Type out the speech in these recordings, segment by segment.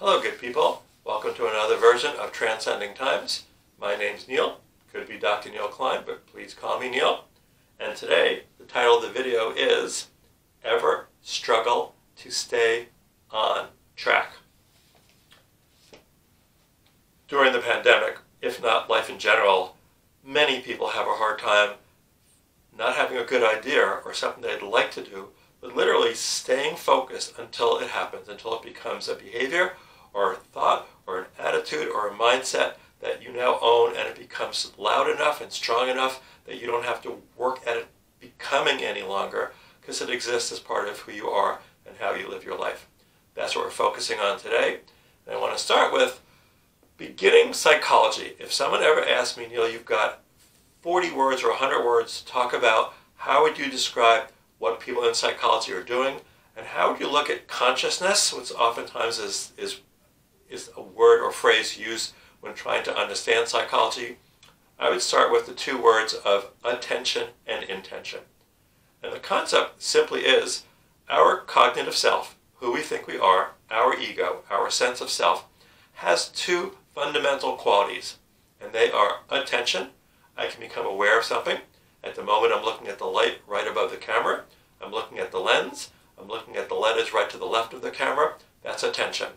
Hello, good people. Welcome to another version of Transcending Times. My name's Neil. Could be Dr. Neil Klein, but please call me Neil. And today, the title of the video is Ever Struggle to Stay on Track? During the pandemic, if not life in general, many people have a hard time not having a good idea or something they'd like to do, but literally staying focused until it happens, until it becomes a behavior or a thought or an attitude or a mindset that you now own, and it becomes loud enough and strong enough that you don't have to work at it becoming any longer, because it exists as part of who you are and how you live your life. That's what we're focusing on today. And I want to start with beginning psychology. If someone ever asked me, Neil, you've got 40 words or 100 words to talk about, how would you describe what people in psychology are doing, and how would you look at consciousness, which oftentimes is a word or phrase used when trying to understand psychology? I would start with the two words of attention and intention. And the concept simply is our cognitive self, who we think we are, our ego, our sense of self, has two fundamental qualities, and they are attention. I can become aware of something. At the moment, I'm looking at the light right above the camera. I'm looking at the lens. I'm looking at the letters right to the left of the camera. That's attention.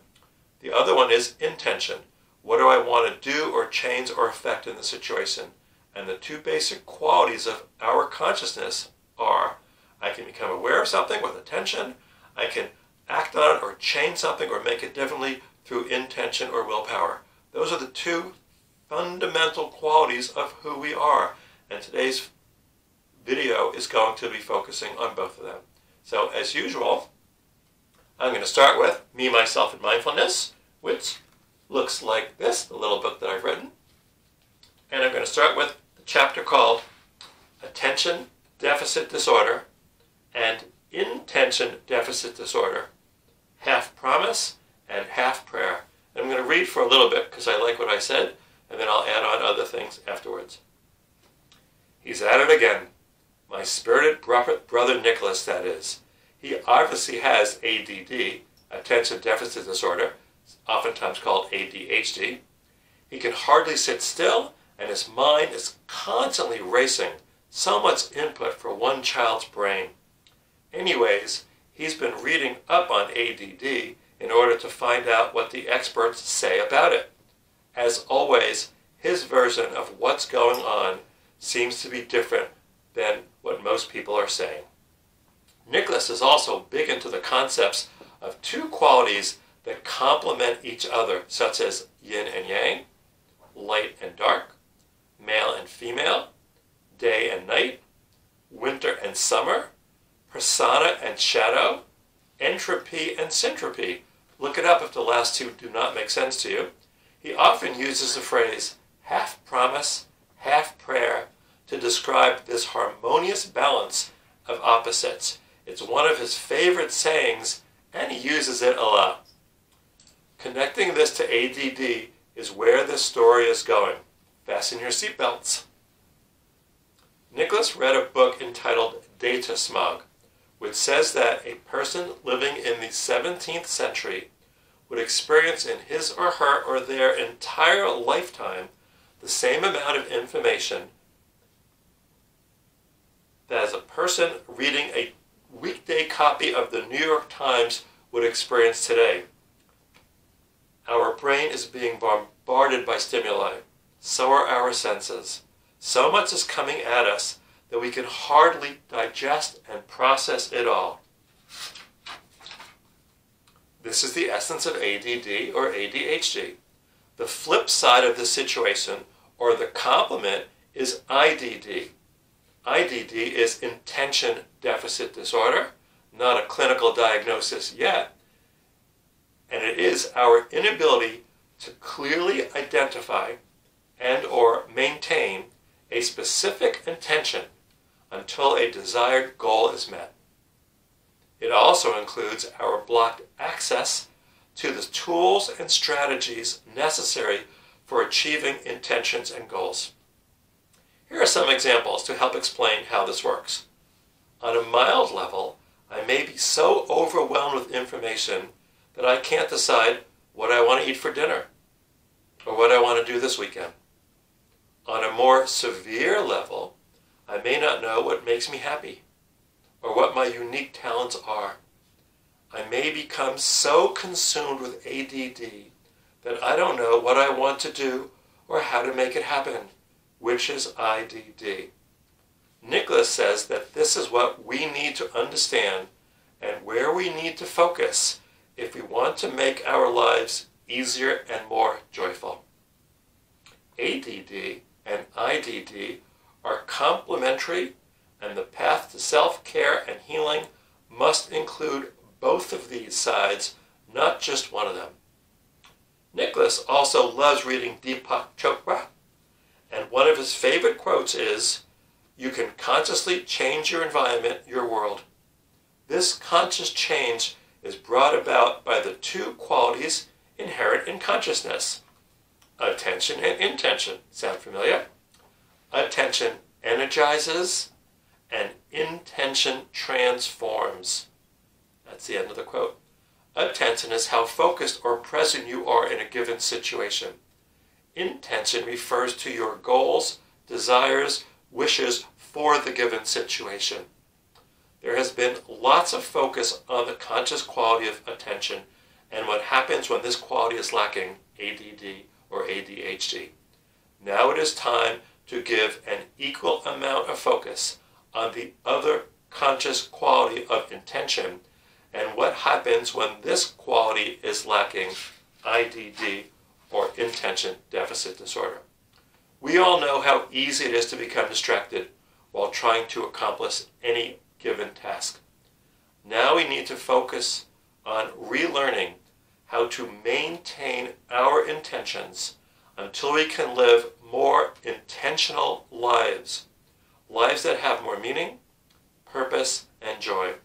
The other one is intention. What do I want to do or change or affect in the situation? And the two basic qualities of our consciousness are I can become aware of something with attention. I can act on it or change something or make it differently through intention or willpower. Those are the two fundamental qualities of who we are. And today's video is going to be focusing on both of them. So as usual, I'm going to start with Me, Myself, and Mindfulness, which looks like this, the little book that I've written. And I'm going to start with the chapter called Attention Deficit Disorder and Intention Deficit Disorder, half promise and half prayer. And I'm going to read for a little bit because I like what I said, and then I'll add on other things afterwards. He's at it again. My spirited brother Nicholas, that is. He obviously has ADD, Attention Deficit Disorder, oftentimes called ADHD. He can hardly sit still, and his mind is constantly racing. So much input for one child's brain. Anyways, he's been reading up on ADD in order to find out what the experts say about it. As always, his version of what's going on seems to be different than what most people are saying. Nicholas is also big into the concepts of two qualities that complement each other, such as yin and yang, light and dark, male and female, day and night, winter and summer, persona and shadow, entropy and syntropy. Look it up if the last two do not make sense to you. He often uses the phrase half promise, half prayer to describe this harmonious balance of opposites. It's one of his favorite sayings, and he uses it a lot. Connecting this to ADD is where this story is going. Fasten your seatbelts. Nicholas read a book entitled Data Smog, which says that a person living in the 17th century would experience in his or her or their entire lifetime the same amount of information that as a person reading a weekday copy of the New York Times would experience today. Our brain is being bombarded by stimuli. So are our senses. So much is coming at us that we can hardly digest and process it all. This is the essence of ADD or ADHD. The flip side of this situation, or the complement, is IDD. IDD is Intention Deficit Disorder, not a clinical diagnosis yet, and it is our inability to clearly identify and or maintain a specific intention until a desired goal is met. It also includes our blocked access to the tools and strategies necessary for achieving intentions and goals. Here are some examples to help explain how this works. On a mild level, I may be so overwhelmed with information that I can't decide what I want to eat for dinner or what I want to do this weekend. On a more severe level, I may not know what makes me happy or what my unique talents are. I may become so consumed with ADD that I don't know what I want to do or how to make it happen, which is IDD. Nicholas says that this is what we need to understand and where we need to focus if we want to make our lives easier and more joyful. ADD and IDD are complementary, and the path to self-care and healing must include both of these sides, not just one of them. Nicholas also loves reading Deepak Chopra, and one of his favorite quotes is, "You can consciously change your environment, your world. This conscious change is brought about by the two qualities inherent in consciousness, attention and intention." Sound familiar? Attention energizes and intention transforms. That's the end of the quote. Attention is how focused or present you are in a given situation. Intention refers to your goals, desires, wishes for the given situation. There has been lots of focus on the conscious quality of attention and what happens when this quality is lacking, ADD or ADHD. Now it is time to give an equal amount of focus on the other conscious quality of intention and what happens when this quality is lacking, IDD or intention deficit disorder. We all know how easy it is to become distracted while trying to accomplish any given task. Now we need to focus on relearning how to maintain our intentions until we can live more intentional lives, lives that have more meaning, purpose, and joy.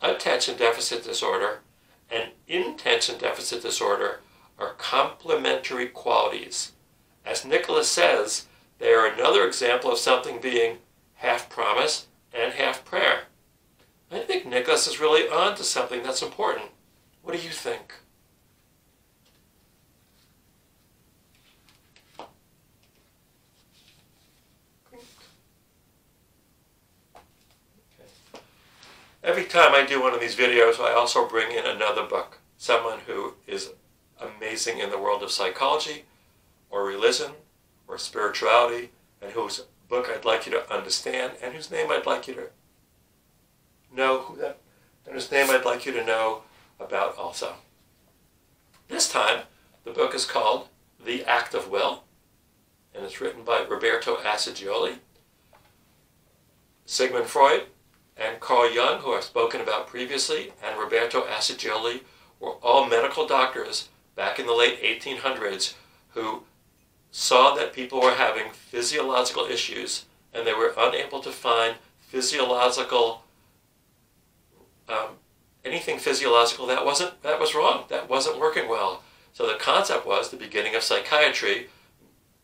Attention deficit disorder and intention deficit disorder are complementary qualities. As Nicholas says, they are another example of something being half promise and half prayer. I think Nicholas is really on to something that's important. What do you think? Every time I do one of these videos, I also bring in another book, someone who is amazing in the world of psychology or religion or spirituality, and whose book I'd like you to understand, and whose name I'd like you to know about also. This time, the book is called The Act of Will, and it's written by Roberto Assagioli. Sigmund Freud and Carl Jung, who I've spoken about previously, and Roberto Assagioli were all medical doctors back in the late 1800s who saw that people were having physiological issues and they were unable to find anything physiological that was wrong, that wasn't working well. So the concept was the beginning of psychiatry.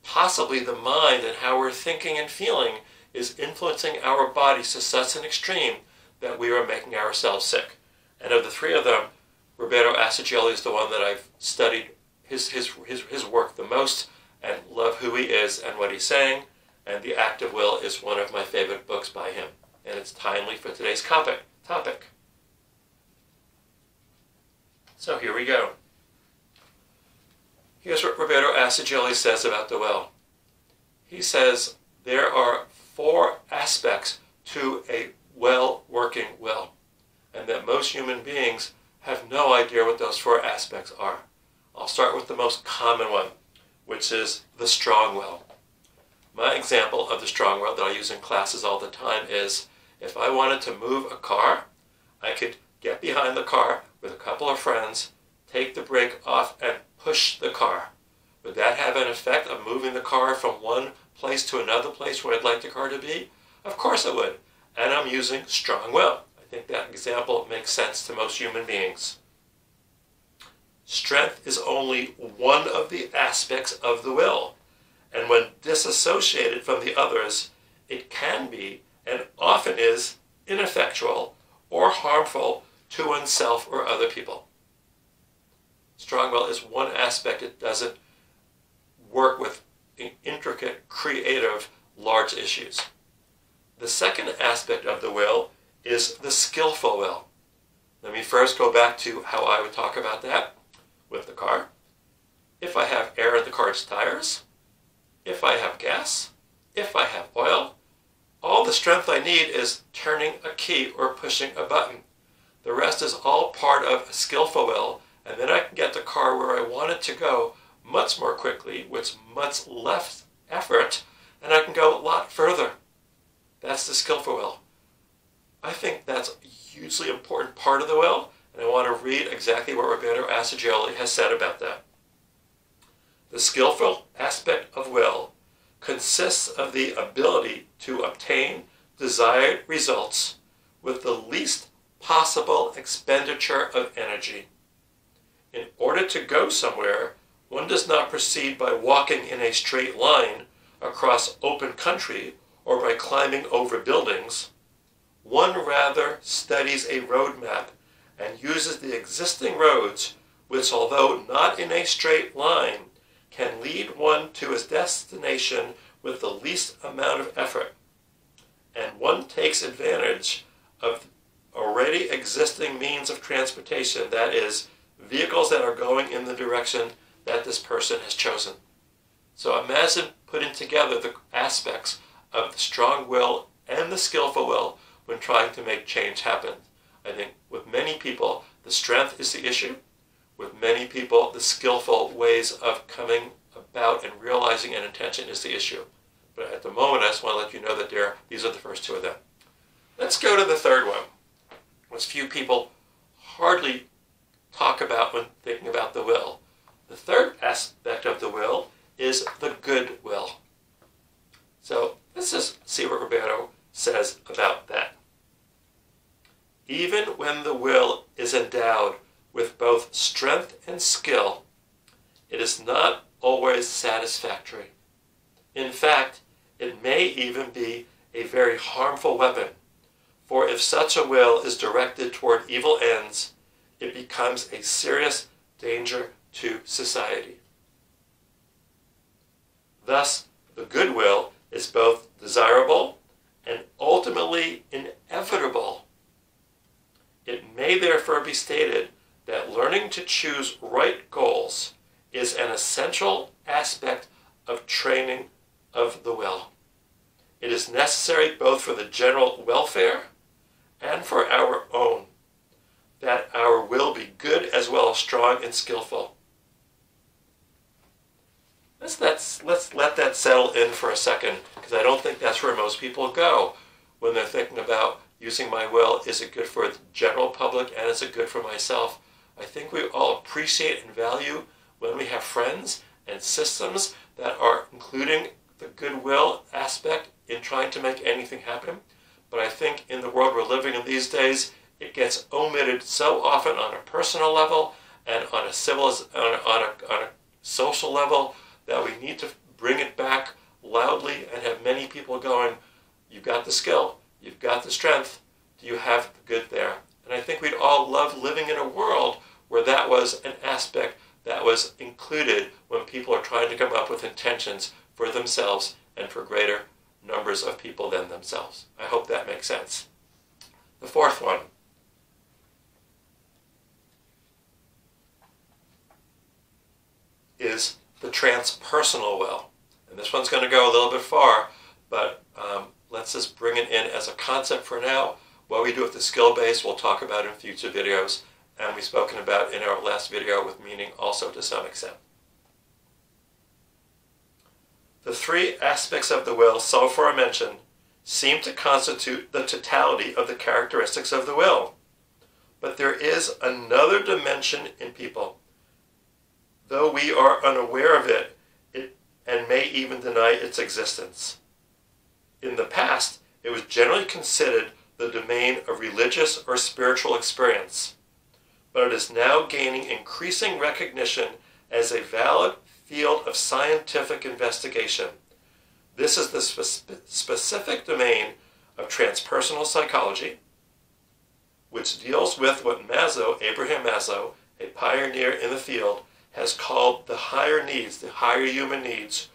Possibly the mind and how we're thinking and feeling is influencing our bodies to such an extreme that we are making ourselves sick. And of the three of them, Roberto Assagioli is the one that I've studied his work the most and love who he is and what he's saying. And The Act of Will is one of my favorite books by him. And it's timely for today's topic. So here we go. Here's what Roberto Assagioli says about the will. He says there are 4 aspects to a well-working will, and that most human beings have no idea what those 4 aspects are. I'll start with the most common one, which is the strong will. My example of the strong will that I use in classes all the time is if I wanted to move a car, I could get behind the car with a couple of friends, take the brake off, and push the car. Would that have an effect of moving the car from one place to another place where I'd like the car to be? Of course it would. And I'm using strong will. I think that example makes sense to most human beings. Strength is only one of the aspects of the will. And when disassociated from the others, it can be, and often is, ineffectual or harmful to oneself or other people. strong will is one aspect. It doesn't work with intricate, creative, large issues. The second aspect of the will is the skillful will. Let me first go back to how I would talk about that with the car. If I have air in the car's tires, if I have gas, if I have oil, all the strength I need is turning a key or pushing a button. The rest is all part of a skillful will, and then I can get the car where I want it to go much more quickly with much less effort, and I can go a lot further. That's the skillful will. I think that's a hugely important part of the will, and I want to read exactly what Roberto Assagioli has said about that. The skillful aspect of will consists of the ability to obtain desired results with the least possible expenditure of energy. In order to go somewhere, one does not proceed by walking in a straight line across open country or by climbing over buildings. One rather studies a road map and uses the existing roads, which, although not in a straight line, can lead one to his destination with the least amount of effort. And one takes advantage of already existing means of transportation, that is, vehicles that are going in the direction that this person has chosen. So imagine putting together the aspects of the strong will and the skillful will when trying to make change happen. I think with many people, the strength is the issue. With many people, the skillful ways of coming about and realizing an intention is the issue. But at the moment, I just want to let you know that these are the first two of them. Let's go to the third one, which few people hardly talk about when thinking about the will. The third aspect of the will is the good will. So let's just see what Roberto says about that. Even when the will is endowed with both strength and skill, it is not always satisfactory. In fact, it may even be a very harmful weapon, for if such a will is directed toward evil ends, it becomes a serious danger to society. Thus, the good will is both desirable and ultimately inevitable. It may therefore be stated that learning to choose right goals is an essential aspect of training of the will. It is necessary both for the general welfare and for our own, that our will be good as well as strong and skillful. Let's let that settle in for a second, because I don't think that's where most people go when they're thinking about using my will. Is it good for the general public and is it good for myself? I think we all appreciate and value when we have friends and systems that are including the goodwill aspect in trying to make anything happen. But I think in the world we're living in these days, it gets omitted so often on a personal level and on a social level that we need to bring it back loudly and have many people going, you've got the skill, you've got the strength, do you have the good there? And I think we'd all love living in a world where that was an aspect that was included when people are trying to come up with intentions for themselves and for greater numbers of people than themselves. I hope that makes sense. The fourth one is the transpersonal will. And this one's going to go a little bit far, but let's just bring it in as a concept for now. What we do with the skill base, we'll talk about in future videos, and we've spoken about in our last video with meaning also to some extent. The three aspects of the will so far mentioned seem to constitute the totality of the characteristics of the will. But there is another dimension in people. Though we are unaware of it and may even deny its existence. In the past, it was generally considered the domain of religious or spiritual experience, but it is now gaining increasing recognition as a valid field of scientific investigation. This is the specific domain of transpersonal psychology, which deals with what Abraham Maslow, a pioneer in the field, has called the higher needs, the higher human needs,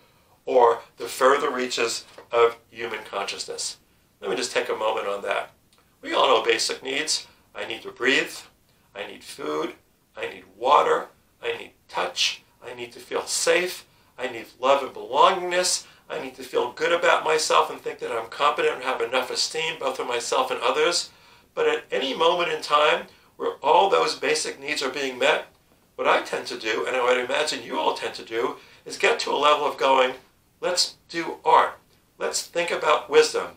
or the further reaches of human consciousness. Let me just take a moment on that. We all know basic needs. I need to breathe. I need food. I need water. I need touch. I need to feel safe. I need love and belongingness. I need to feel good about myself and think that I'm competent and have enough esteem both for myself and others. But at any moment in time where all those basic needs are being met, what I tend to do, and I would imagine you all tend to do, is get to a level of going, let's do art. Let's think about wisdom.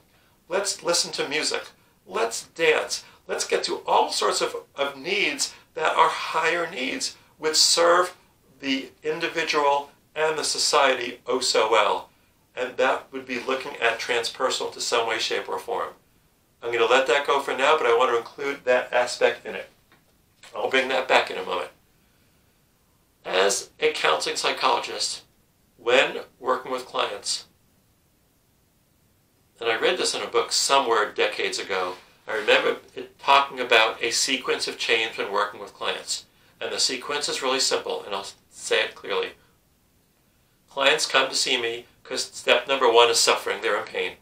Let's listen to music. Let's dance. Let's get to all sorts of needs that are higher needs, which serve the individual and the society oh so well. And that would be looking at transpersonal to some way, shape, or form. I'm going to let that go for now, but I want to include that aspect in it. I'll bring that back in a moment. As a counseling psychologist, when working with clients, and I read this in a book somewhere decades ago, I remember it talking about a sequence of change when working with clients. And the sequence is really simple, and I'll say it clearly. Clients come to see me because step number one is suffering. They're in pain.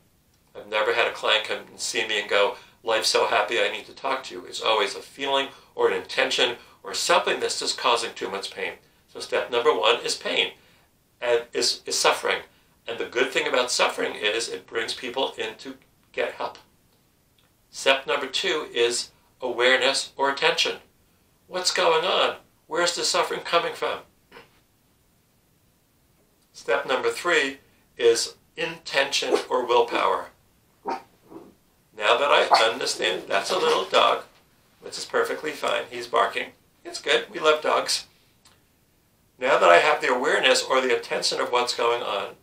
I've never had a client come and see me and go, life's so happy I need to talk to you. It's always a feeling or an intention or something that's just causing too much pain. So step number one is pain, and is suffering. And the good thing about suffering is it brings people in to get help. Step number two is awareness or attention. What's going on? Where's the suffering coming from? Step number three is intention or willpower. Now that I understand, that's a little dog, which is perfectly fine. He's barking. It's good. We love dogs. Now that I have the awareness or the attention of what's going on,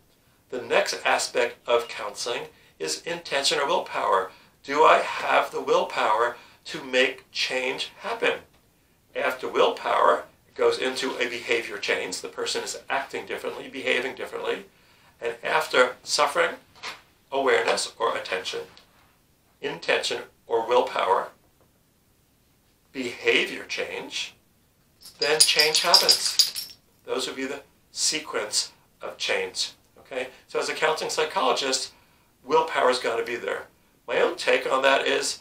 the next aspect of counseling is intention or willpower. Do I have the willpower to make change happen? After willpower, it goes into a behavior change. The person is acting differently, behaving differently. And after suffering, awareness or attention, intention or willpower, behavior change, then change happens. Those would be the sequence of change. Okay? So as a counseling psychologist, willpower's got to be there. My own take on that is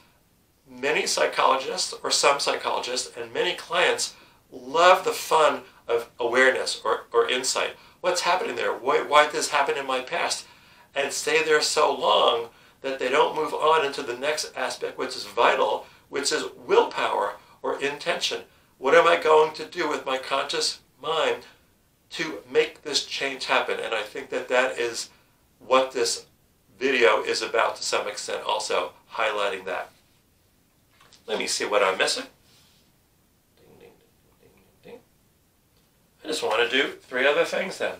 many psychologists, or some psychologists, and many clients love the fun of awareness or insight. What's happening there? Why did this happen in my past? And stay there so long that they don't move on into the next aspect, which is vital, which is willpower or intention. What am I going to do with my conscious mind to make this change happen? And I think that that is what this video is about to some extent, also highlighting that. Let me see what I'm missing. Ding, ding, ding, ding, ding. I just want to do three other things then.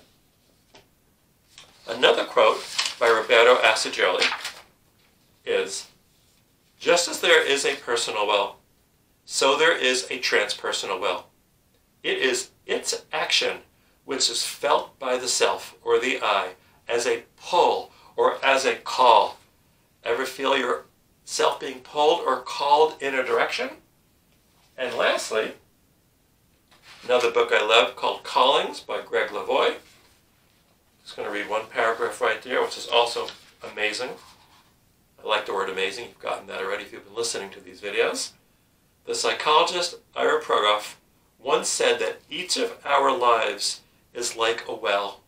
Another quote by Roberto Assagioli is, just as there is a personal will, so there is a transpersonal will. It is its action which is felt by the self or the I as a pull or as a call. Ever feel yourself being pulled or called in a direction? And lastly, another book I love called Callings by Greg Lavoie. Just going to read one paragraph right there, which is also amazing. I like the word amazing. You've gotten that already if you've been listening to these videos. The psychologist Ira Progoff once said that each of our lives is like a well,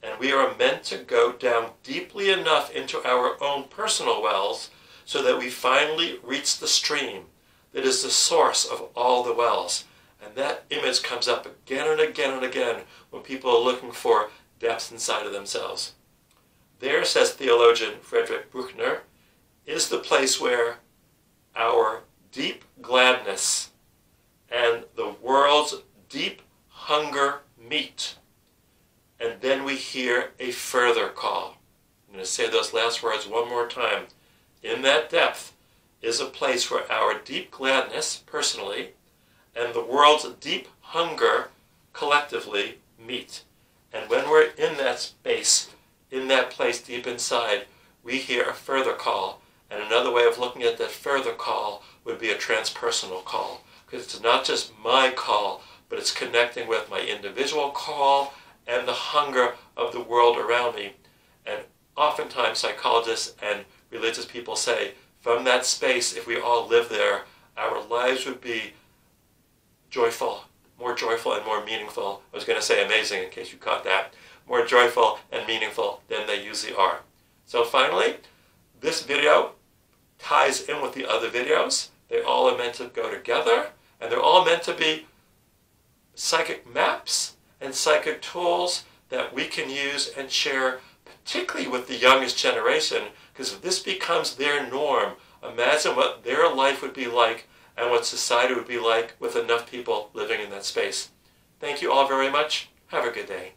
and we are meant to go down deeply enough into our own personal wells so that we finally reach the stream that is the source of all the wells. And that image comes up again and again and again when people are looking for depths inside of themselves. There, says theologian Frederick Buechner, is the place where our deep gladness and the world's deep hunger meet. And then we hear a further call. I'm going to say those last words one more time. In that depth is a place where our deep gladness, personally, and the world's deep hunger, collectively, meet. And when we're in that space, in that place deep inside, we hear a further call. And another way of looking at that further call would be a transpersonal call. because it's not just my call, but it's connecting with my individual call and the hunger of the world around me. And oftentimes psychologists and religious people say, from that space, if we all live there, our lives would be joyful, more joyful and more meaningful. I was going to say amazing in case you caught that. More joyful and meaningful than they usually are. So finally, this video ties in with the other videos. They all are meant to go together, and they're all meant to be psychic maps and psychic tools that we can use and share, particularly with the youngest generation, because if this becomes their norm, imagine what their life would be like and what society would be like with enough people living in that space. Thank you all very much. Have a good day.